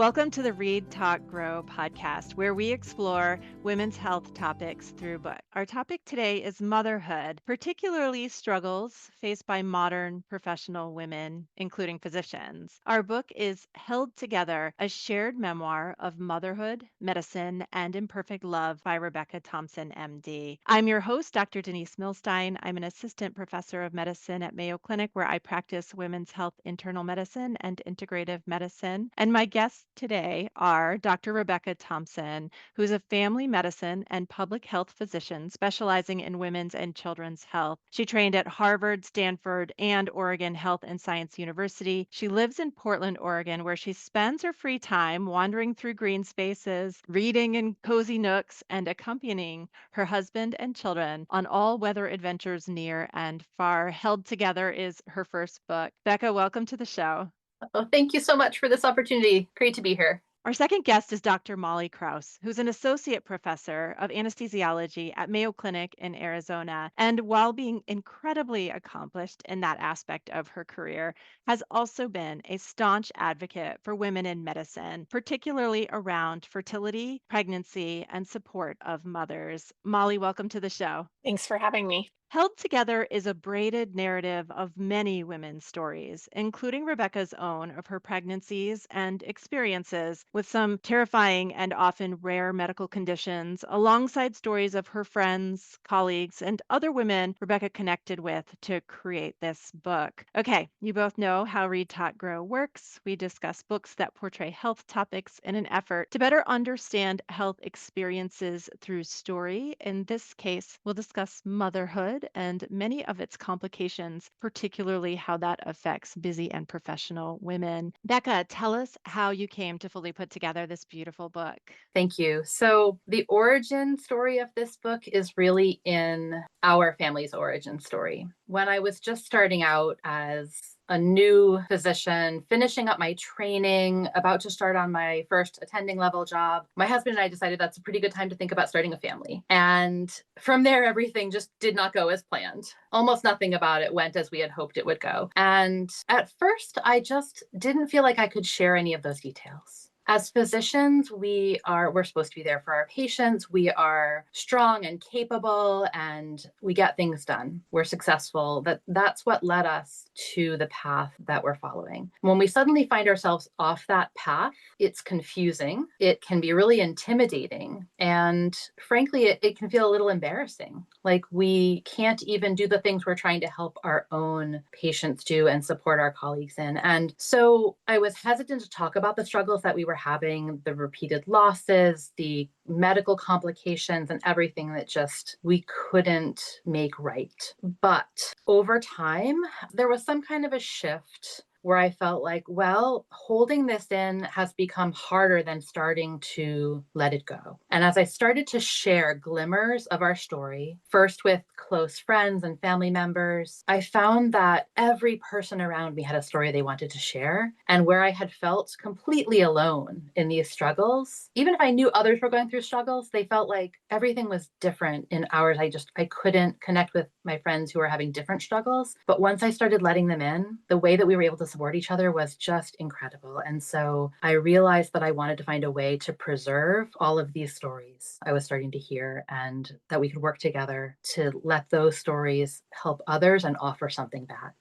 Welcome to the Read, Talk, Grow podcast, where we explore women's health topics through book. Our topic today is motherhood, particularly struggles faced by modern professional women, including physicians. Our book is Held Together, a shared memoir of motherhood, medicine, and imperfect love by Rebecca Thompson, MD. I'm your host, Dr. Denise Millstine. I'm an assistant professor of medicine at Mayo Clinic, where I practice women's health internal medicine and integrative medicine. And my guests today are Dr. Rebecca Thompson, who's a family medicine and public health physician specializing in women's and children's health. She trained at Harvard, Stanford, and Oregon Health and Science University. She lives in Portland, Oregon, where she spends her free time wandering through green spaces, reading in cozy nooks, and accompanying her husband and children on all weather adventures near and far. Held Together is her first book. Becca, welcome to the show. Oh, thank you so much for this opportunity. Great to be here. Our second guest is Dr. Molly Kraus, who's an associate professor of anesthesiology at Mayo Clinic in Arizona. And while being incredibly accomplished in that aspect of her career, has also been a staunch advocate for women in medicine, particularly around fertility, pregnancy, and support of mothers. Molly, welcome to the show. Thanks for having me. Held Together is a braided narrative of many women's stories, including Rebecca's own of her pregnancies and experiences with some terrifying and often rare medical conditions, alongside stories of her friends, colleagues, and other women Rebecca connected with to create this book. Okay, you both know how Read, Talk, Grow works. We discuss books that portray health topics in an effort to better understand health experiences through story. In this case, we'll discuss motherhood and many of its complications, particularly how that affects busy and professional women. Becca, tell us how you came to fully put together this beautiful book. Thank you. So the origin story of this book is really in our family's origin story. When I was just starting out as a new physician, finishing up my training, about to start on my first attending level job, my husband and I decided that's a pretty good time to think about starting a family. And from there, everything just did not go as planned. Almost nothing about it went as we had hoped it would go. And at first, I just didn't feel like I could share any of those details. As physicians, we're supposed to be there for our patients. We are strong and capable, and we get things done. We're successful. That's what led us to the path that we're following. When we suddenly find ourselves off that path, it's confusing. It can be really intimidating. And frankly, it can feel a little embarrassing. Like we can't even do the things we're trying to help our own patients do and support our colleagues in. And so I was hesitant to talk about the struggles that we were having, the repeated losses, the medical complications, and everything that just we couldn't make right. But over time, there was some kind of a shift where I felt like, well, holding this in has become harder than starting to let it go. And as I started to share glimmers of our story, first with close friends and family members, I found that every person around me had a story they wanted to share. And where I had felt completely alone in these struggles, even if I knew others were going through struggles, they felt like everything was different in ours. I couldn't connect with my friends who were having different struggles. But once I started letting them in, the way that we were able to support each other was just incredible. And so I realized that I wanted to find a way to preserve all of these stories I was starting to hear, and that we could work together to let those stories help others and offer something back.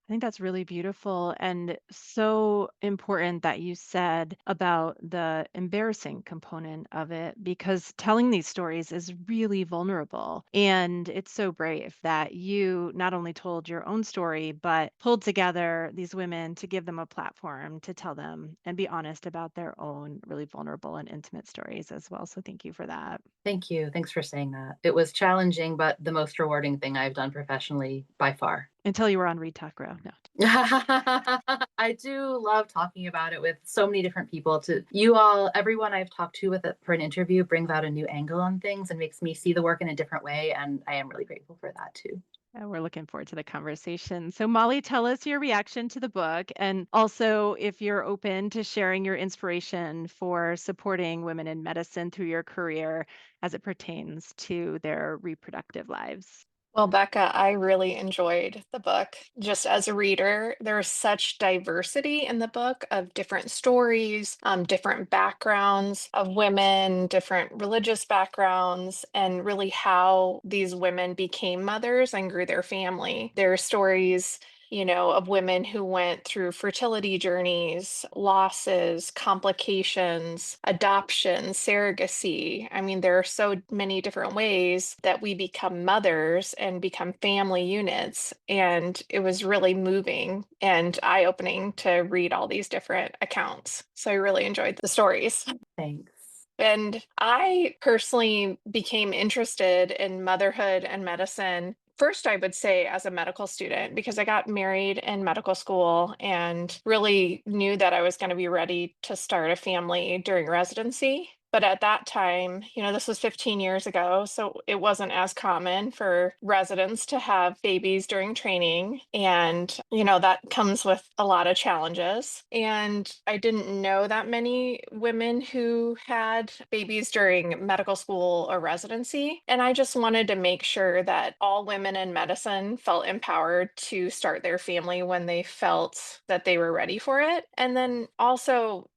I think that's really beautiful and so important that you said about the embarrassing component of it, because telling these stories is really vulnerable. And it's so brave that you not only told your own story, but pulled together these women to give them a platform to tell them and be honest about their own really vulnerable and intimate stories as well. So thank you for that. Thank you. Thanks for saying that. It was challenging, but the most rewarding thing I've done professionally by far. Until you were on Read Talk Grow. No. I do love talking about it with so many different people. To you all, everyone I've talked to for an interview brings out a new angle on things and makes me see the work in a different way. And I am really grateful for that too. We're looking forward to the conversation. So, Molly, tell us your reaction to the book, and also if you're open to sharing your inspiration for supporting women in medicine through your career as it pertains to their reproductive lives. Well, Becca, I really enjoyed the book. Just as a reader, there's such diversity in the book of different stories, different backgrounds of women, different religious backgrounds, and really how these women became mothers and grew their family. There are stories, of women who went through fertility journeys, losses, complications, adoption, surrogacy. I mean, there are so many different ways that we become mothers and become family units. And it was really moving and eye-opening to read all these different accounts. So I really enjoyed the stories. Thanks. And I personally became interested in motherhood and medicine. First, I would say as a medical student, because I got married in medical school and really knew that I was going to be ready to start a family during residency. But at that time, this was 15 years ago, so it wasn't as common for residents to have babies during training. And, that comes with a lot of challenges. And I didn't know that many women who had babies during medical school or residency. And I just wanted to make sure that all women in medicine felt empowered to start their family when they felt that they were ready for it. And then also,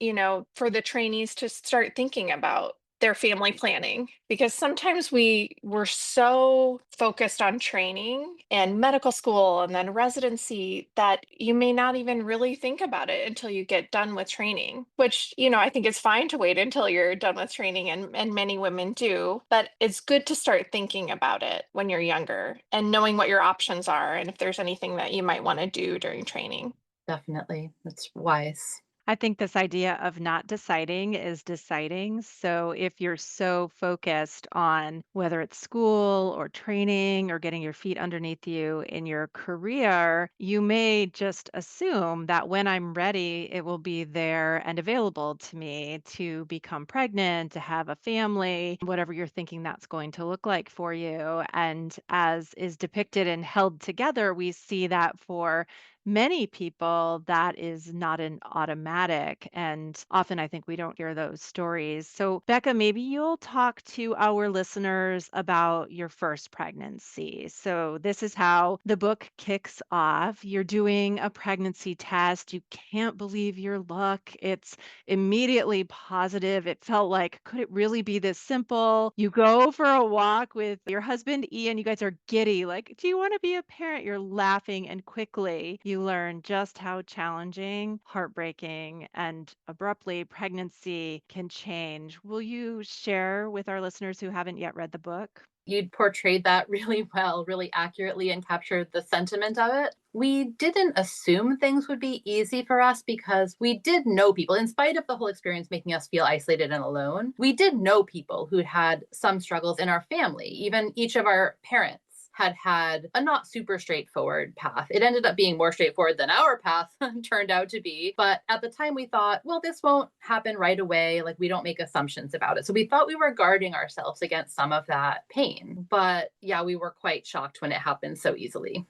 for the trainees to start thinking about their family planning, because sometimes we were so focused on training and medical school and then residency that you may not even really think about it until you get done with training, which, I think it's fine to wait until you're done with training, and many women do, but it's good to start thinking about it when you're younger and knowing what your options are and if there's anything that you might want to do during training. Definitely. That's wise. I think this idea of not deciding is deciding. So if you're so focused on whether it's school or training or getting your feet underneath you in your career, you may just assume that when I'm ready, it will be there and available to me to become pregnant, to have a family, whatever you're thinking that's going to look like for you. And as is depicted and held together, we see that for many people, that is not an automatic. And often I think we don't hear those stories. So, Becca, maybe you'll talk to our listeners about your first pregnancy. So, this is how the book kicks off. You're doing a pregnancy test. You can't believe your luck. It's immediately positive. It felt like, could it really be this simple? You go for a walk with your husband, Ian. You guys are giddy. Like, do you want to be a parent? You're laughing, and quickly you learn just how challenging, heartbreaking, and abruptly pregnancy can change. Will you share with our listeners who haven't yet read the book? You'd portrayed that really well, really accurately, and captured the sentiment of it. We didn't assume things would be easy for us because we did know people, in spite of the whole experience making us feel isolated and alone. We did know people who'd had some struggles in our family. Even each of our parents had a not super straightforward path. It ended up being more straightforward than our path turned out to be. But at the time, we thought, well, this won't happen right away. Like, we don't make assumptions about it. So we thought we were guarding ourselves against some of that pain. But yeah, we were quite shocked when it happened so easily.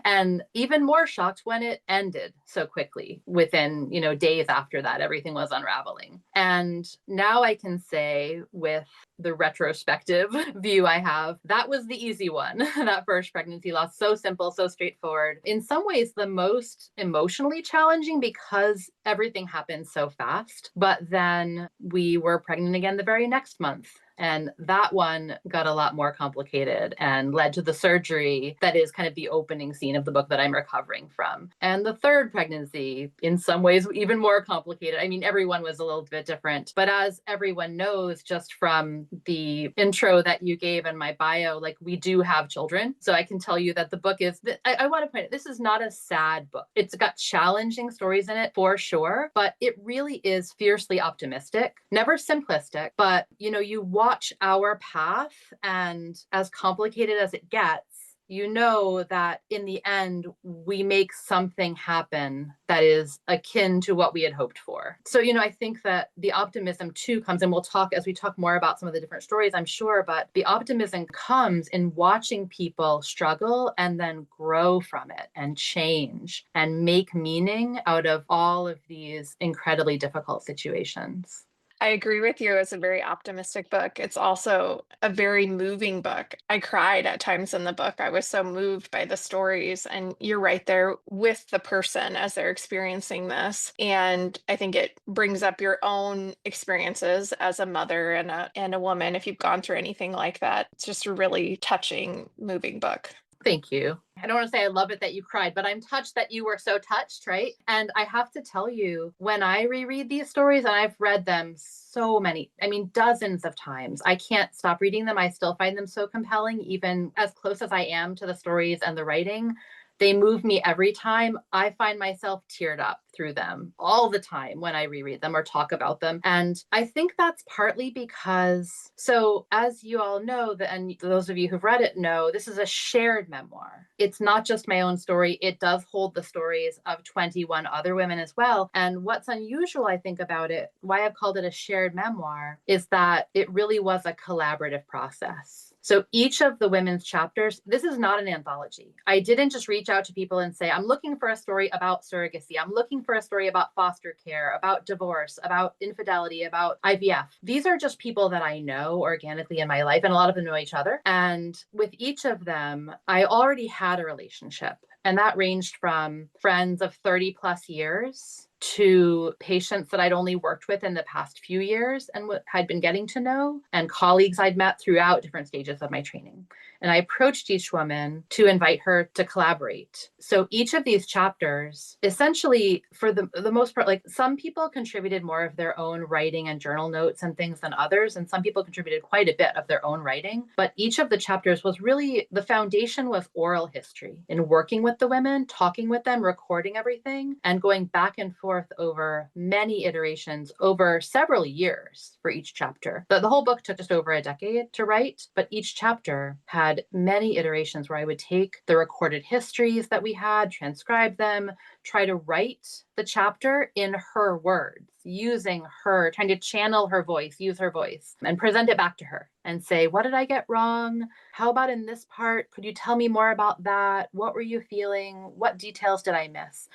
And even more shocked when it ended so quickly. Within, days after that, everything was unraveling. And now I can say, with the retrospective view I have, that was the easy one. That first pregnancy loss, so simple, so straightforward. In some ways, the most emotionally challenging because everything happened so fast. But then we were pregnant again the very next month. And that one got a lot more complicated and led to the surgery that is kind of the opening scene of the book that I'm recovering from. And the third pregnancy, in some ways, even more complicated. I mean, everyone was a little bit different. But as everyone knows, just from the intro that you gave in my bio, like, we do have children. So I can tell you that the book is, I want to point out, this is not a sad book. It's got challenging stories in it for sure, but it really is fiercely optimistic, never simplistic, but you watch our path, and as complicated as it gets, you know that in the end, we make something happen that is akin to what we had hoped for. So, I think that the optimism too comes, and we'll talk as we talk more about some of the different stories, I'm sure, but the optimism comes in watching people struggle and then grow from it and change and make meaning out of all of these incredibly difficult situations. I agree with you. It's a very optimistic book. It's also a very moving book. I cried at times in the book. I was so moved by the stories, and you're right there with the person as they're experiencing this. And I think it brings up your own experiences as a mother and a woman if you've gone through anything like that. It's just a really touching, moving book. Thank you. I don't want to say I love it that you cried, but I'm touched that you were so touched, right? And I have to tell you, when I reread these stories, and I've read them so many, I mean, dozens of times, I can't stop reading them. I still find them so compelling, even as close as I am to the stories and the writing. They move me every time. I find myself teared up through them all the time when I reread them or talk about them. And I think that's partly because, so as you all know, and those of you who've read it know, this is a shared memoir. It's not just my own story. It does hold the stories of 21 other women as well. And what's unusual, I think, about it, why I've called it a shared memoir, is that it really was a collaborative process. So each of the women's chapters, this is not an anthology. I didn't just reach out to people and say, I'm looking for a story about surrogacy. I'm looking for a story about foster care, about divorce, about infidelity, about IVF. These are just people that I know organically in my life, and a lot of them know each other. And with each of them, I already had a relationship. And that ranged from friends of 30 plus years to patients that I'd only worked with in the past few years and had been getting to know, and colleagues I'd met throughout different stages of my training. And I approached each woman to invite her to collaborate. So each of these chapters, essentially, for the most part, like some people contributed more of their own writing and journal notes and things than others. And some people contributed quite a bit of their own writing. But each of the chapters was really, the foundation was oral history in working with the women, talking with them, recording everything, and going back and forth over many iterations over several years for each chapter. The whole book took just over a decade to write, but each chapter had many iterations where I would take the recorded histories that we had, transcribe them, try to write the chapter in her words, using her, trying to channel her voice, use her voice, and present it back to her and say, what did I get wrong? How about in this part? Could you tell me more about that? What were you feeling? What details did I miss?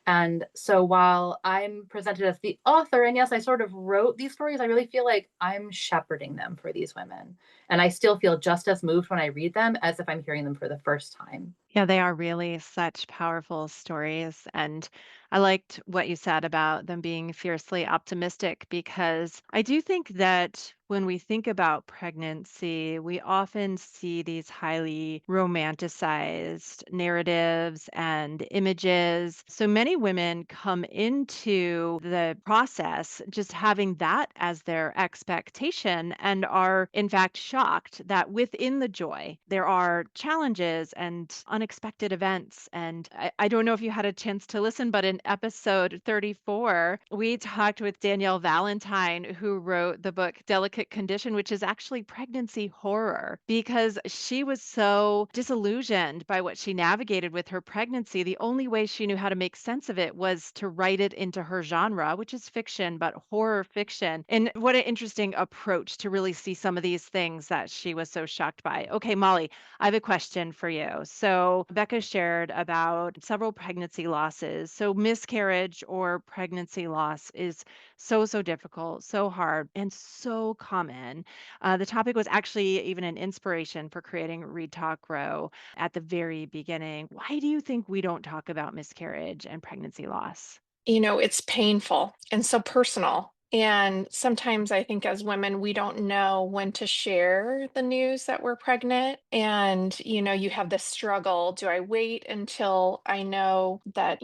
And so while I'm presented as the author, and yes, I sort of wrote these stories, I really feel like I'm shepherding them for these women. And I still feel just as moved when I read them as if I'm hearing them for the first time. Yeah, they are really such powerful stories. And I liked what you said about them being fiercely optimistic because I do think that when we think about pregnancy, we often see these highly romanticized narratives and images. So many women come into the process just having that as their expectation and are, in fact, shocked that within the joy, there are challenges and unexpected events. And I don't know if you had a chance to listen, but in episode 34, we talked with Danielle Valentine, who wrote the book Delicate Condition, which is actually pregnancy horror, because she was so disillusioned by what she navigated with her pregnancy. The only way she knew how to make sense of it was to write it into her genre, which is fiction, but horror fiction. And what an interesting approach to really see some of these things that she was so shocked by. Okay, Molly, I have a question for you. So, Becca shared about several pregnancy losses. So, miscarriage or pregnancy loss is so difficult, so hard, and so common. The topic was actually even an inspiration for creating Read Talk Grow at the very beginning. Why do you think we don't talk about miscarriage and pregnancy loss? It's painful and so personal. And sometimes I think as women, we don't know when to share the news that we're pregnant. And, you have this struggle. Do I wait until I know that,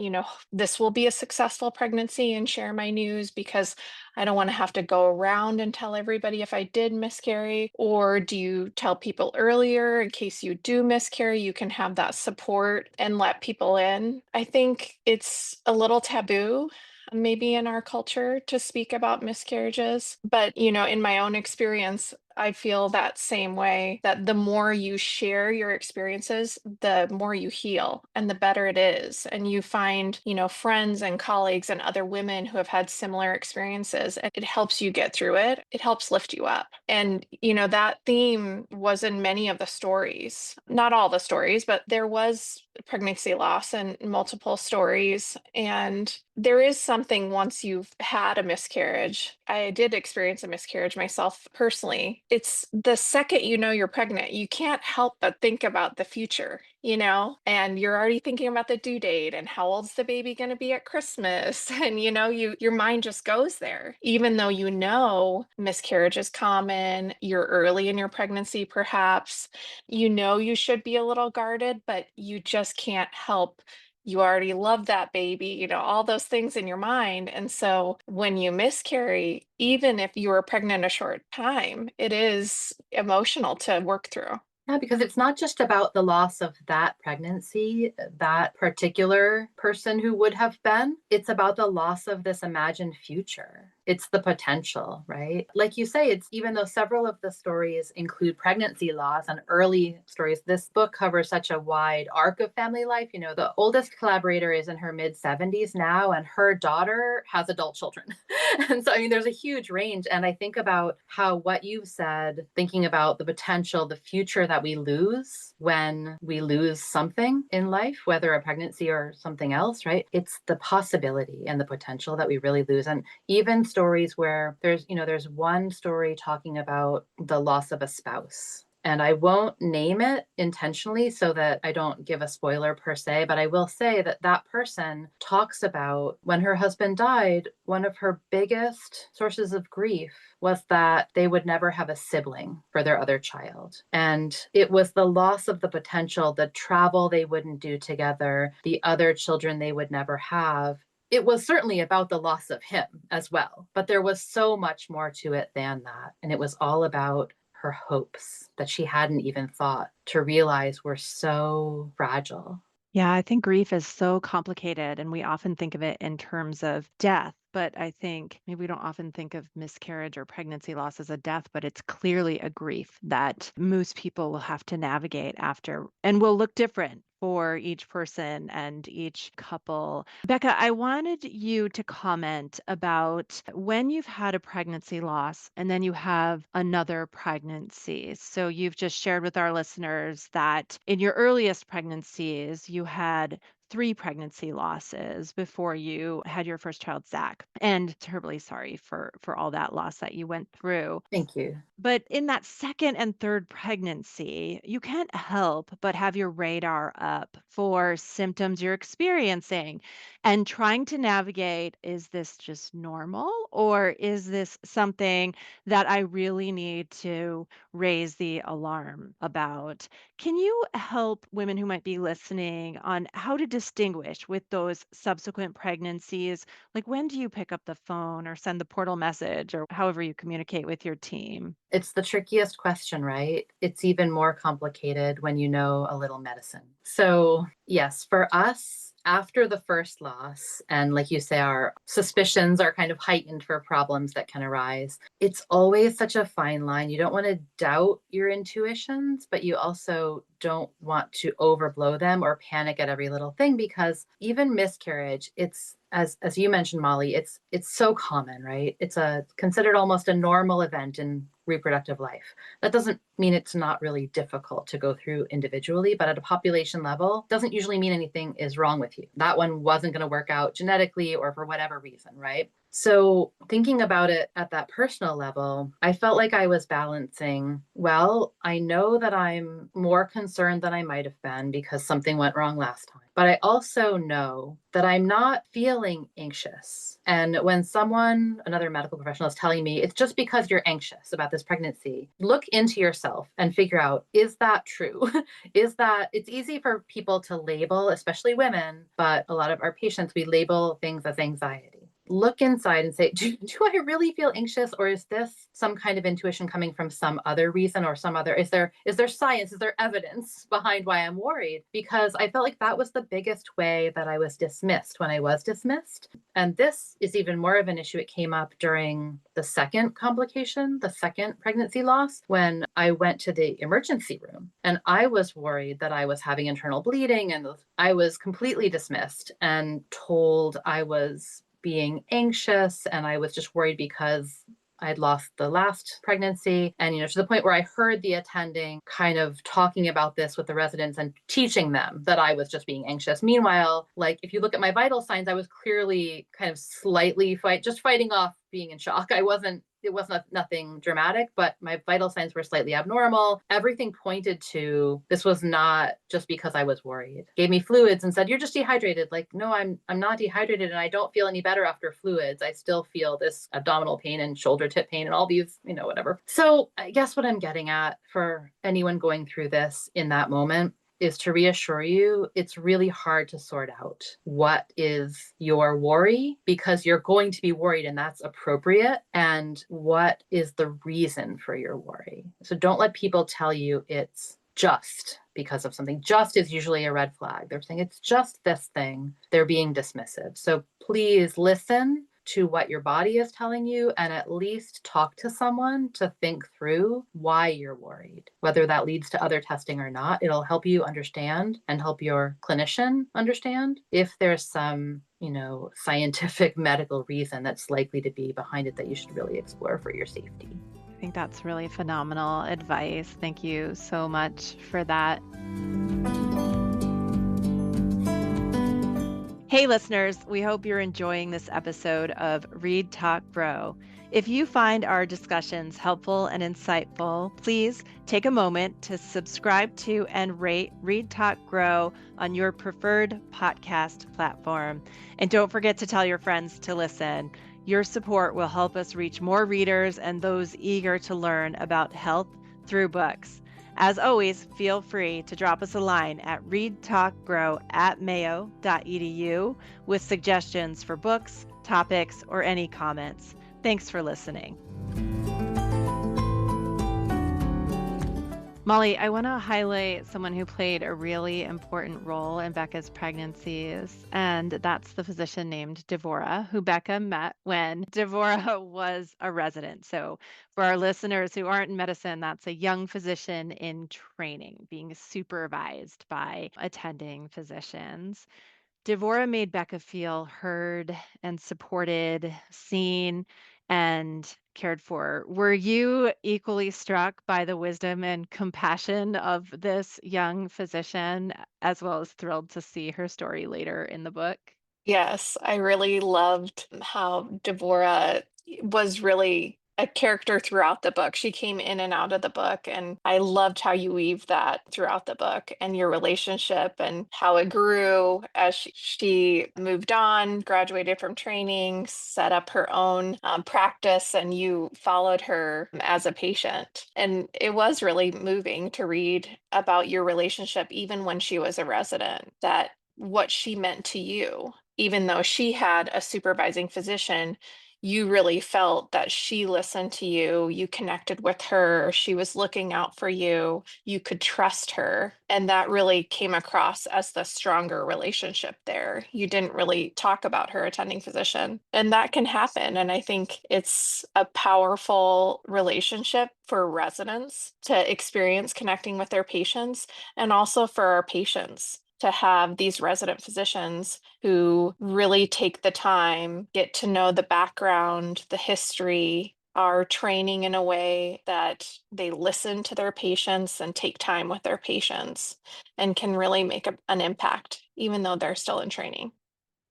this will be a successful pregnancy and share my news because I don't want to have to go around and tell everybody if I did miscarry? Or do you tell people earlier in case you do miscarry, you can have that support and let people in? I think it's a little taboo maybe in our culture to speak about miscarriages. But, in my own experience, I feel that same way, that the more you share your experiences, the more you heal and the better it is. And you find, friends and colleagues and other women who have had similar experiences, and it helps you get through it. It helps lift you up. And, that theme was in many of the stories, not all the stories, but there was pregnancy loss and multiple stories. And there is something once you've had a miscarriage. I did experience a miscarriage myself personally. It's the second you know you're pregnant, you can't help but think about the future, and you're already thinking about the due date and how old's the baby going to be at Christmas. And, your mind just goes there, even though miscarriage is common, you're early in your pregnancy, perhaps, you should be a little guarded, but you just can't help. You already love that baby, all those things in your mind. And so when you miscarry, even if you were pregnant a short time, it is emotional to work through. Yeah, because it's not just about the loss of that pregnancy, that particular person who would have been. It's about the loss of this imagined future. It's the potential, right? Like you say, it's even though several of the stories include pregnancy loss and early stories, this book covers such a wide arc of family life. The oldest collaborator is in her mid 70s now, and her daughter has adult children. And so, there's a huge range. And I think about how what you've said, thinking about the potential, the future that we lose when we lose something in life, whether a pregnancy or something else, right? It's the possibility and the potential that we really lose. And even stories where there's one story talking about the loss of a spouse. And I won't name it intentionally so that I don't give a spoiler per se, but I will say that that person talks about when her husband died, one of her biggest sources of grief was that they would never have a sibling for their other child. And it was the loss of the potential, the travel they wouldn't do together, the other children they would never have. It was certainly about the loss of him as well, but there was so much more to it than that. And it was all about her hopes that she hadn't even thought to realize were so fragile. Yeah, I think grief is so complicated, and we often think of it in terms of death. But I think maybe we don't often think of miscarriage or pregnancy loss as a death, but it's clearly a grief that most people will have to navigate after and will look different for each person and each couple. Becca, I wanted you to comment about when you've had a pregnancy loss and then you have another pregnancy. So you've just shared with our listeners that in your earliest pregnancies, you had 3 pregnancy losses before you had your first child, Zach. And terribly sorry for all that loss that you went through. Thank you. But in that second and third pregnancy, you can't help but have your radar up for symptoms you're experiencing and trying to navigate, is this just normal or is this something that I really need to raise the alarm about? Can you help women who might be listening on how to distinguish with those subsequent pregnancies? Like, when do you pick up the phone or send the portal message or however you communicate with your team? It's the trickiest question, right? It's even more complicated when you know a little medicine. So, yes, for us, after the first loss, and like you say, our suspicions are kind of heightened for problems that can arise, it's always such a fine line. You don't want to doubt your intuitions, but you also don't want to overblow them or panic at every little thing, because even miscarriage, it's as you mentioned, Molly, it's so common, right? It's considered almost a normal event in reproductive life. That doesn't mean it's not really difficult to go through individually, but at a population level, doesn't usually mean anything is wrong with you. That one wasn't going to work out genetically or for whatever reason, right? So thinking about it at that personal level, I felt like I was balancing, well, I know that I'm more concerned than I might have been because something went wrong last time. But I also know that I'm not feeling anxious. And when another medical professional is telling me, it's just because you're anxious about this pregnancy, look into yourself and figure out, is that true? It's easy for people to label, especially women, but a lot of our patients, we label things as anxiety. look inside and say, do I really feel anxious, or is this some kind of intuition coming from some other reason, or some other, is there science, is there evidence behind why I'm worried? Because I felt like that was the biggest way that I was dismissed when I was dismissed. And this is even more of an issue. It came up during the second complication, the second pregnancy loss, when I went to the emergency room and I was worried that I was having internal bleeding, and I was completely dismissed and told I was being anxious, and I was just worried because I'd lost the last pregnancy. And, to the point where I heard the attending kind of talking about this with the residents and teaching them that I was just being anxious. Meanwhile, like, if you look at my vital signs, I was clearly kind of slightly fighting off being in shock. It was nothing dramatic, but my vital signs were slightly abnormal. Everything pointed to this was not just because I was worried. Gave me fluids and said, "You're just dehydrated." Like, no, I'm not dehydrated, and I don't feel any better after fluids. I still feel this abdominal pain and shoulder tip pain and all these, whatever. So I guess what I'm getting at for anyone going through this in that moment is to reassure you, it's really hard to sort out what is your worry, because you're going to be worried and that's appropriate, and what is the reason for your worry. So don't let people tell you it's just because of something. Just is usually a red flag. They're saying it's just this thing. They're being dismissive. So please listen to what your body is telling you, and at least talk to someone to think through why you're worried. Whether that leads to other testing or not, it'll help you understand and help your clinician understand if there's some, scientific medical reason that's likely to be behind it that you should really explore for your safety. I think that's really phenomenal advice. Thank you so much for that. Hey, listeners, we hope you're enjoying this episode of Read, Talk, Grow. If you find our discussions helpful and insightful, please take a moment to subscribe to and rate Read, Talk, Grow on your preferred podcast platform. And don't forget to tell your friends to listen. Your support will help us reach more readers and those eager to learn about health through books. As always, feel free to drop us a line at readtalkgrow@mayo.edu with suggestions for books, topics, or any comments. Thanks for listening. Molly, I want to highlight someone who played a really important role in Becca's pregnancies, and that's the physician named Devorah, who Becca met when Devorah was a resident. So for our listeners who aren't in medicine, that's a young physician in training, being supervised by attending physicians. Devorah made Becca feel heard and supported, seen, and cared for. Were you equally struck by the wisdom and compassion of this young physician, as well as thrilled to see her story later in the book? Yes, I really loved how Devorah was really a character throughout the book. She came in and out of the book, and I loved how you weave that throughout the book and your relationship and how it grew as she moved on, graduated from training, set up her own practice, and you followed her as a patient. And it was really moving to read about your relationship, even when she was a resident, that what she meant to you. Even though she had a supervising physician, you really felt that she listened to you, you connected with her, she was looking out for you, you could trust her. And that really came across as the stronger relationship there. You didn't really talk about her attending physician, and that can happen. And I think it's a powerful relationship for residents to experience connecting with their patients, and also for our patients to have these resident physicians who really take the time, get to know the background, the history, are training in a way that they listen to their patients and take time with their patients and can really make an impact, even though they're still in training.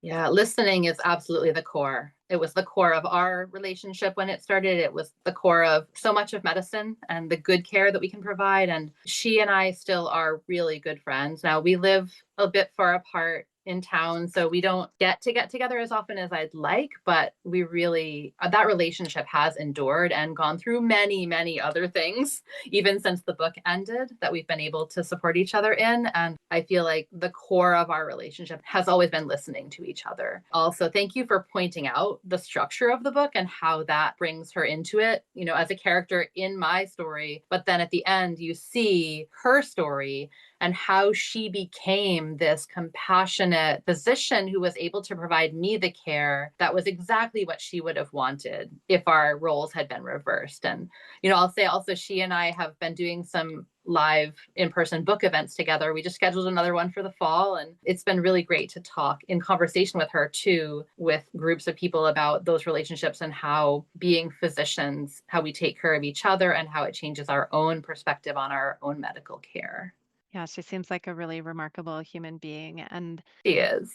Yeah, listening is absolutely the core. It was the core of our relationship when it started. It was the core of so much of medicine and the good care that we can provide. And she and I still are really good friends. Now, we live a bit far apart in town, so we don't get together as often as I'd like, but we really that relationship has endured and gone through many, many other things, even since the book ended, that we've been able to support each other in. And I feel like the core of our relationship has always been listening to each other. Also, thank you for pointing out the structure of the book and how that brings her into it, as a character in my story. But then at the end, you see her story and how she became this compassionate physician who was able to provide me the care that was exactly what she would have wanted if our roles had been reversed. And, I'll say also, she and I have been doing some live in-person book events together. We just scheduled another one for the fall, and it's been really great to talk in conversation with her too, with groups of people about those relationships and how being physicians, how we take care of each other and how it changes our own perspective on our own medical care. Yeah, she seems like a really remarkable human being. And She is.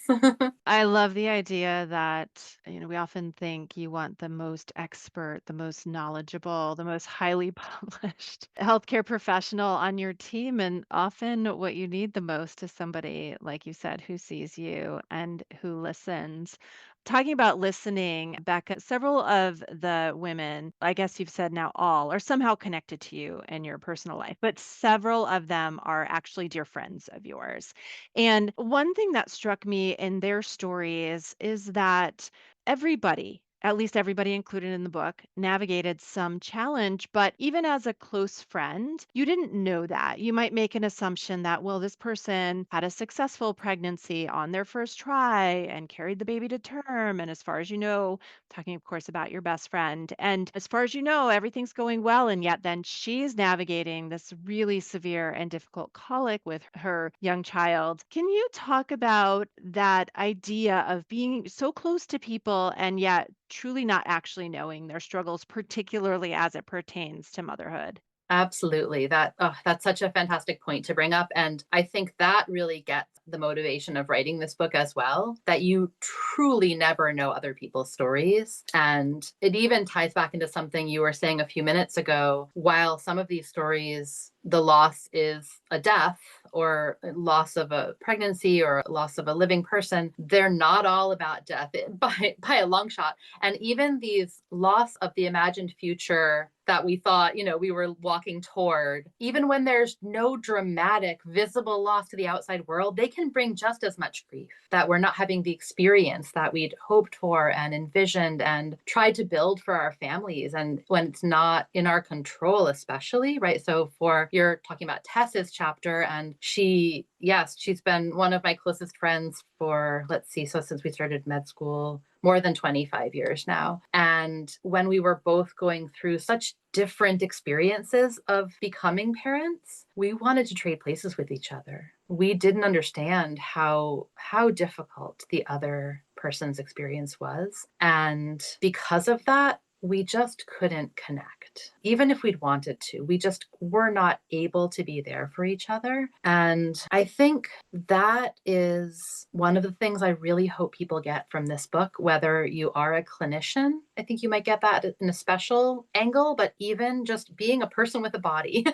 I love the idea that, we often think you want the most expert, the most knowledgeable, the most highly published healthcare professional on your team. And often what you need the most is somebody, like you said, who sees you and who listens. Talking about listening, Becca, several of the women, I guess you've said now all, are somehow connected to you in your personal life, but several of them are actually dear friends of yours. And one thing that struck me in their stories is that everybody, at least everybody included in the book, navigated some challenge. But even as a close friend, you didn't know that. You might make an assumption that, well, this person had a successful pregnancy on their first try and carried the baby to term. And as far as you know, talking, of course, about your best friend, and as far as you know, everything's going well. And yet then she's navigating this really severe and difficult colic with her young child. Can you talk about that idea of being so close to people and yet truly not actually knowing their struggles, particularly as it pertains to motherhood? Absolutely. That's such a fantastic point to bring up. And I think that really gets the motivation of writing this book as well, that you truly never know other people's stories. And it even ties back into something you were saying a few minutes ago. While some of these stories, the loss is a death or loss of a pregnancy or loss of a living person, they're not all about death by a long shot. And even these loss of the imagined future that we thought, we were walking toward, even when there's no dramatic visible loss to the outside world, they can bring just as much grief, that we're not having the experience that we'd hoped for and envisioned and tried to build for our families. And when it's not in our control, especially, right? So you're talking about Tess's chapter, and she's been one of my closest friends for, let's see, so since we started med school, more than 25 years now. And when we were both going through such different experiences of becoming parents, we wanted to trade places with each other. We didn't understand how difficult the other person's experience was. And because of that, we just couldn't connect. Even if we'd wanted to, we just were not able to be there for each other. And I think that is one of the things I really hope people get from this book, whether you are a clinician. I think you might get that in a special angle, but even just being a person with a body,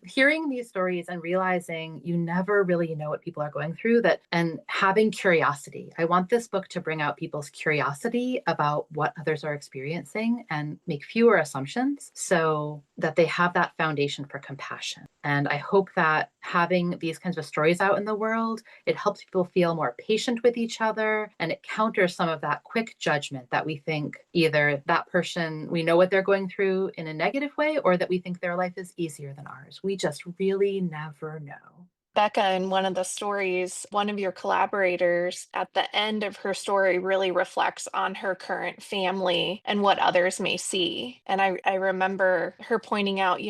hearing these stories and realizing you never really know what people are going through, and having curiosity. I want this book to bring out people's curiosity about what others are experiencing and make fewer assumptions so that they have that foundation for compassion. And I hope that having these kinds of stories out in the world, it helps people feel more patient with each other, and it counters some of that quick judgment that we think either that person, we know what they're going through in a negative way, or that we think their life is easier than ours. We just really never know. Becca, in one of the stories, one of your collaborators at the end of her story really reflects on her current family and what others may see. And I remember her pointing out,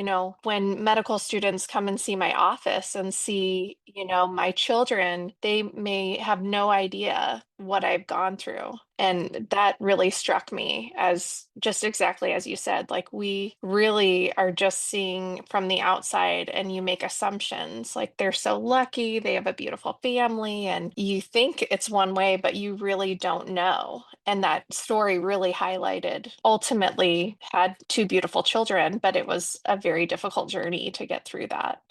when medical students come and see my office and see, my children, they may have no idea what I've gone through. And that really struck me as just exactly as you said, like we really are just seeing from the outside and you make assumptions like they're so lucky, they have a beautiful family, and you think it's one way, but you really don't know. And that story really highlighted ultimately had two beautiful children, but it was a very difficult journey to get through that.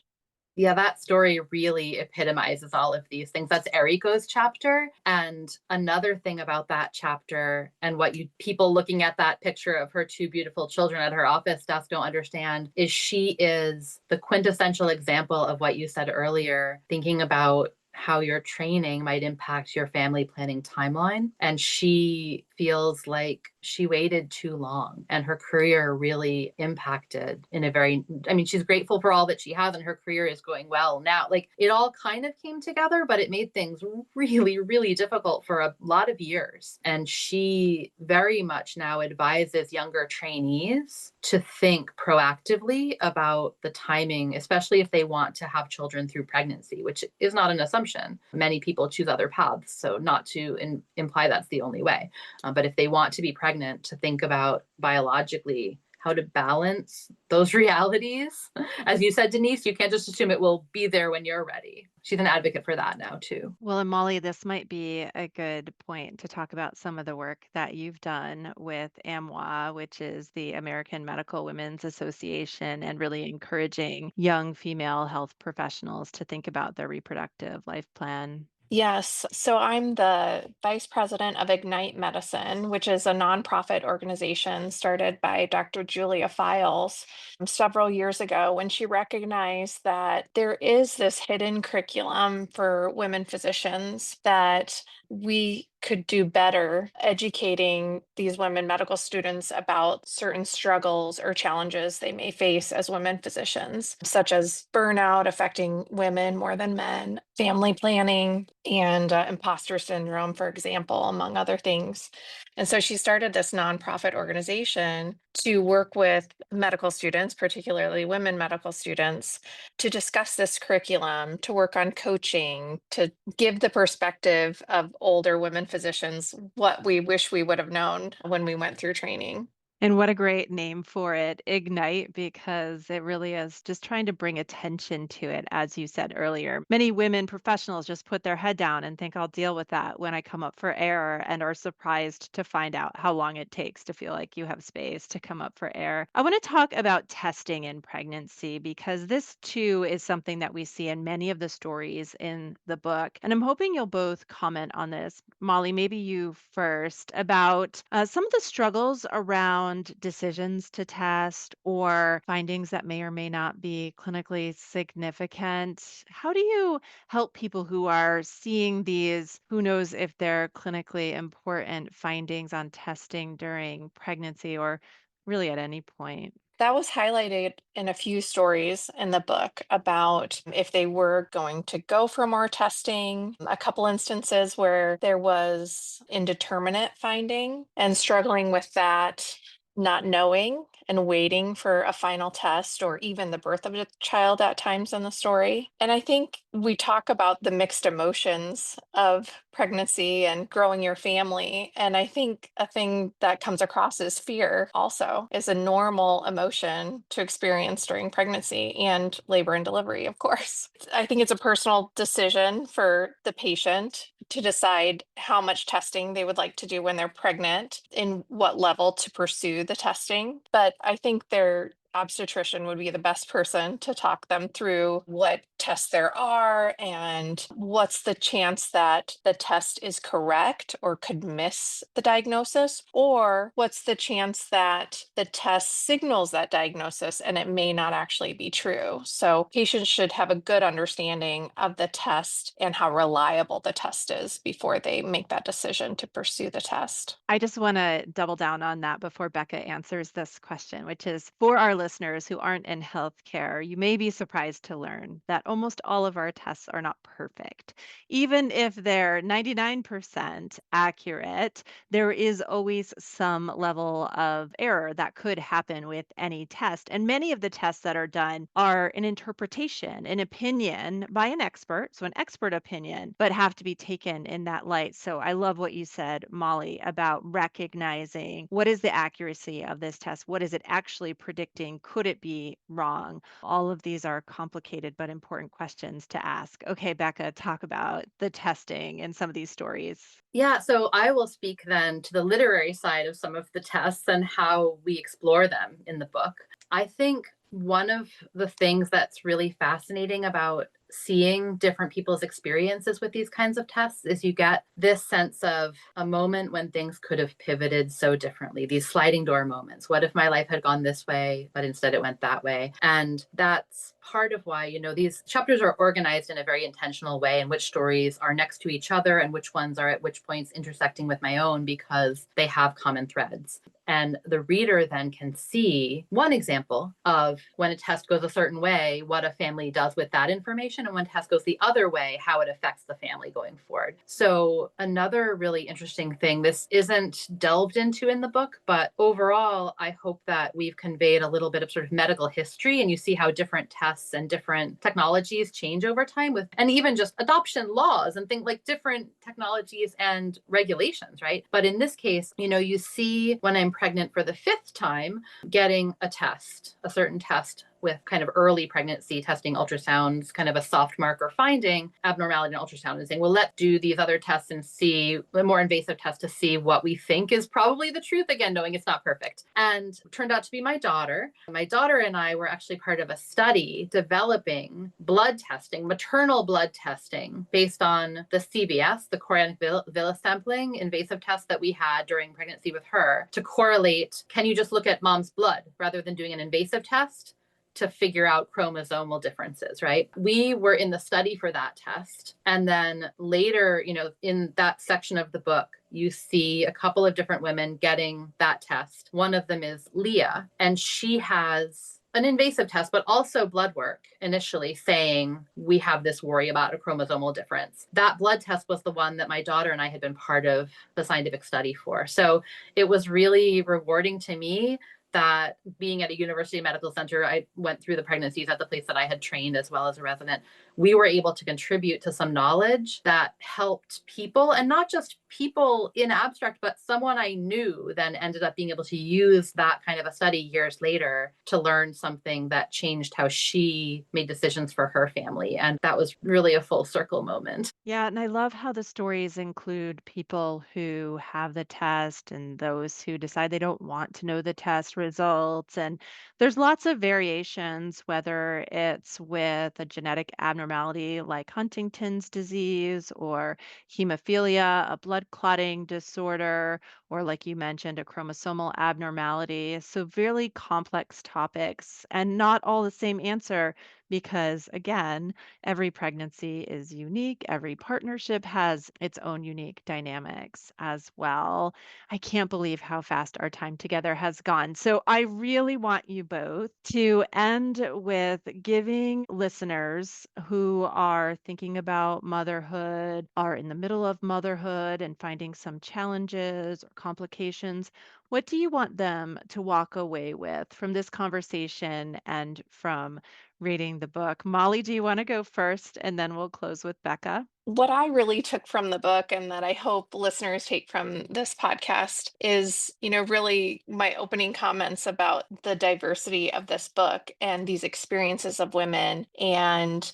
Yeah, that story really epitomizes all of these things. That's Eriko's chapter. And another thing about that chapter, and what you people looking at that picture of her two beautiful children at her office desk don't understand, is she is the quintessential example of what you said earlier, thinking about how your training might impact your family planning timeline. And she feels like she waited too long and her career really impacted in a very, I mean, she's grateful for all that she has and her career is going well now. Like it all kind of came together, but it made things really, really difficult for a lot of years. And she very much now advises younger trainees to think proactively about the timing, especially if they want to have children through pregnancy, which is not an assumption. Many people choose other paths. So, not to imply that's the only way. But if they want to be pregnant, to think about biologically how to balance those realities. As you said, Denise, you can't just assume it will be there when you're ready. She's an advocate for that now, too. Well, and Molly, this might be a good point to talk about some of the work that you've done with AMWA, which is the American Medical Women's Association, and really encouraging young female health professionals to think about their reproductive life plan. Yes. So I'm the vice president of Ignite Medicine, which is a nonprofit organization started by Dr. Julia Files several years ago when she recognized that there is this hidden curriculum for women physicians that we could do better educating these women medical students about certain struggles or challenges they may face as women physicians, such as burnout affecting women more than men, family planning, and imposter syndrome, for example, among other things. And so she started this nonprofit organization to work with medical students, particularly women medical students, to discuss this curriculum, to work on coaching, to give the perspective of older women physicians what we wish we would have known when we went through training. And what a great name for it, Ignite, because it really is just trying to bring attention to it, as you said earlier. Many women professionals just put their head down and think I'll deal with that when I come up for air and are surprised to find out how long it takes to feel like you have space to come up for air. I want to talk about testing in pregnancy because this too is something that we see in many of the stories in the book. And I'm hoping you'll both comment on this. Molly, maybe you first about some of the struggles around decisions to test or findings that may or may not be clinically significant. How do you help people who are seeing these, who knows if they're clinically important findings on testing during pregnancy or really at any point? That was highlighted in a few stories in the book about if they were going to go for more testing, a couple instances where there was indeterminate finding and struggling with that, not knowing and waiting for a final test or even the birth of a child at times in the story. And I think we talk about the mixed emotions of pregnancy and growing your family. And I think a thing that comes across is fear also is a normal emotion to experience during pregnancy and labor and delivery, of course. I think it's a personal decision for the patient to decide how much testing they would like to do when they're pregnant, in what level to pursue the testing. But I think their obstetrician would be the best person to talk them through what tests there are and what's the chance that the test is correct or could miss the diagnosis, or what's the chance that the test signals that diagnosis and it may not actually be true. So patients should have a good understanding of the test and how reliable the test is before they make that decision to pursue the test. I just want to double down on that before Becca answers this question, which is for our listeners who aren't in healthcare, you may be surprised to learn that almost all of our tests are not perfect. Even if they're 99% accurate, there is always some level of error that could happen with any test. And many of the tests that are done are an interpretation, an opinion by an expert, so an expert opinion, but have to be taken in that light. So I love what you said, Molly, about recognizing what is the accuracy of this test? What is it actually predicting? Could it be wrong? All of these are complicated but important questions to ask. Okay, Becca, talk about the testing in some of these stories. Yeah, so I will speak then to the literary side of some of the tests and how we explore them in the book. I think one of the things that's really fascinating about seeing different people's experiences with these kinds of tests is you get this sense of a moment when things could have pivoted so differently, these sliding door moments. What if my life had gone this way, but instead it went that way? And that's part of why, these chapters are organized in a very intentional way, in which stories are next to each other and which ones are at which points intersecting with my own, because they have common threads. And the reader then can see one example of when a test goes a certain way, what a family does with that information, and when a test goes the other way, how it affects the family going forward. So another really interesting thing, this isn't delved into in the book, but overall, I hope that we've conveyed a little bit of sort of medical history, and you see how different tests and different technologies change over time with, and even just adoption laws and things like different technologies and regulations, right? But in this case, you see when I'm pregnant for the 5th time, getting a test, a certain test with kind of early pregnancy testing, ultrasounds, kind of a soft marker finding abnormality in ultrasound and saying, well, let's do these other tests and see a more invasive test to see what we think is probably the truth, again, knowing it's not perfect. And it turned out to be my daughter. My daughter and I were actually part of a study developing blood testing, maternal blood testing, based on the CVS, the chorionic villus sampling invasive test that we had during pregnancy with her, to correlate, can you just look at mom's blood rather than doing an invasive test to figure out chromosomal differences, right? We were in the study for that test. And then later, in that section of the book, you see a couple of different women getting that test. One of them is Leah, and she has an invasive test, but also blood work initially saying, we have this worry about a chromosomal difference. That blood test was the one that my daughter and I had been part of the scientific study for. So it was really rewarding to me that being at a university medical center, I went through the pregnancies at the place that I had trained as well as a resident. We were able to contribute to some knowledge that helped people, and not just people in abstract, but someone I knew then ended up being able to use that kind of a study years later to learn something that changed how she made decisions for her family. And that was really a full circle moment. Yeah, and I love how the stories include people who have the test and those who decide they don't want to know the test results. And there's lots of variations, whether it's with a genetic abnormality like Huntington's disease or hemophilia, a blood clotting disorder, or like you mentioned, a chromosomal abnormality. So, really complex topics and not all the same answer because, again, every pregnancy is unique. Every partnership has its own unique dynamics as well. I can't believe how fast our time together has gone. So, I really want you both to end with giving listeners who are thinking about motherhood, are in the middle of motherhood, and finding some challenges or complications. What do you want them to walk away with from this conversation and from reading the book? Molly, do you want to go first? And then we'll close with Becca. What I really took from the book and that I hope listeners take from this podcast is, really my opening comments about the diversity of this book and these experiences of women and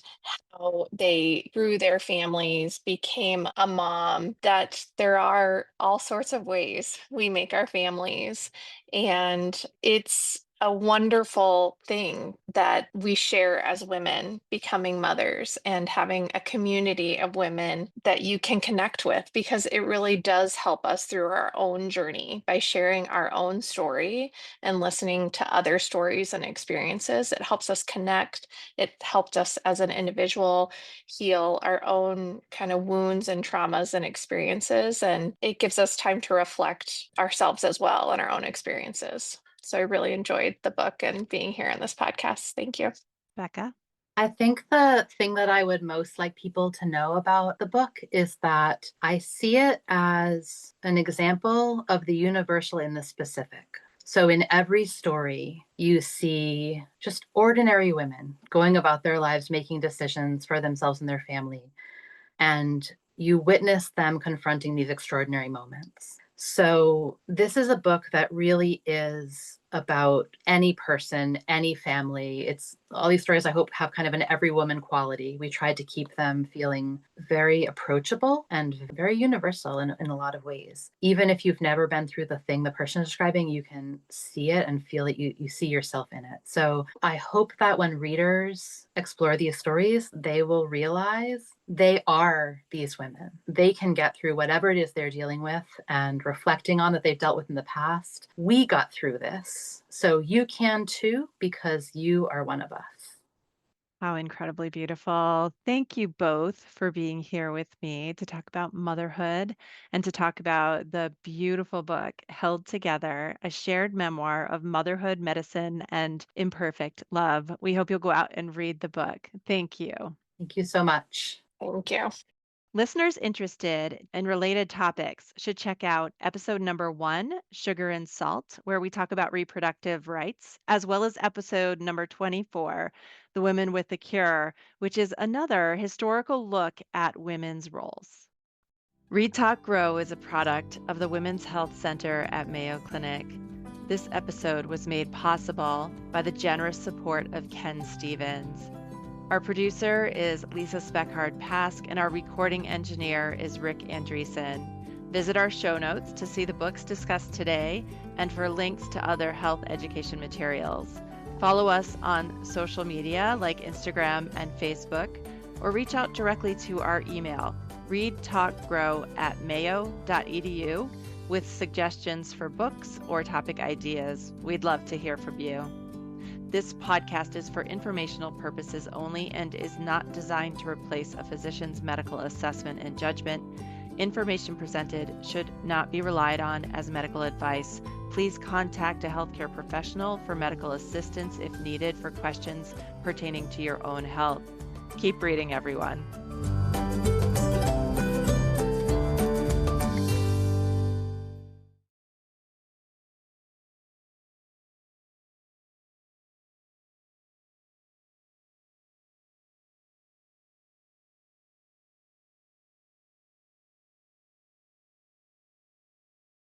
how they grew their families, became a mom, that there are all sorts of ways we make our families. And it's a wonderful thing that we share as women becoming mothers and having a community of women that you can connect with, because it really does help us through our own journey by sharing our own story and listening to other stories and experiences. It helps us connect. It helped us as an individual heal our own kind of wounds and traumas and experiences. And it gives us time to reflect ourselves as well and our own experiences. So I really enjoyed the book and being here on this podcast. Thank you. Becca? I think the thing that I would most like people to know about the book is that I see it as an example of the universal in the specific. So in every story, you see just ordinary women going about their lives, making decisions for themselves and their family. And you witness them confronting these extraordinary moments. So this is a book that really is about any person, any family. It's all these stories I hope have kind of an every woman quality. We tried to keep them feeling very approachable and very universal in a lot of ways. Even if you've never been through the thing the person is describing, you can see it and feel it. You see yourself in it. So I hope that when readers explore these stories, they will realize they are these women. They can get through whatever it is they're dealing with and reflecting on that they've dealt with in the past. We got through this. So you can too, because you are one of us. How incredibly beautiful. Thank you both for being here with me to talk about motherhood and to talk about the beautiful book, Held Together, a shared memoir of motherhood, medicine, and imperfect love. We hope you'll go out and read the book. Thank you. Thank you so much. Thank you. Listeners interested in related topics should check out episode number 1, Sugar and Salt, where we talk about reproductive rights, as well as episode number 24, The Women with the Cure, which is another historical look at women's roles. Read Talk Grow is a product of the Women's Health Center at Mayo Clinic. This episode was made possible by the generous support of Ken Stevens. Our producer is Lisa Speckhard-Pask, and our recording engineer is Rick Andreessen. Visit our show notes to see the books discussed today and for links to other health education materials. Follow us on social media like Instagram and Facebook, or reach out directly to our email, readtalkgrow@mayo.edu, with suggestions for books or topic ideas. We'd love to hear from you. This podcast is for informational purposes only and is not designed to replace a physician's medical assessment and judgment. Information presented should not be relied on as medical advice. Please contact a healthcare professional for medical assistance if needed for questions pertaining to your own health. Keep reading, everyone.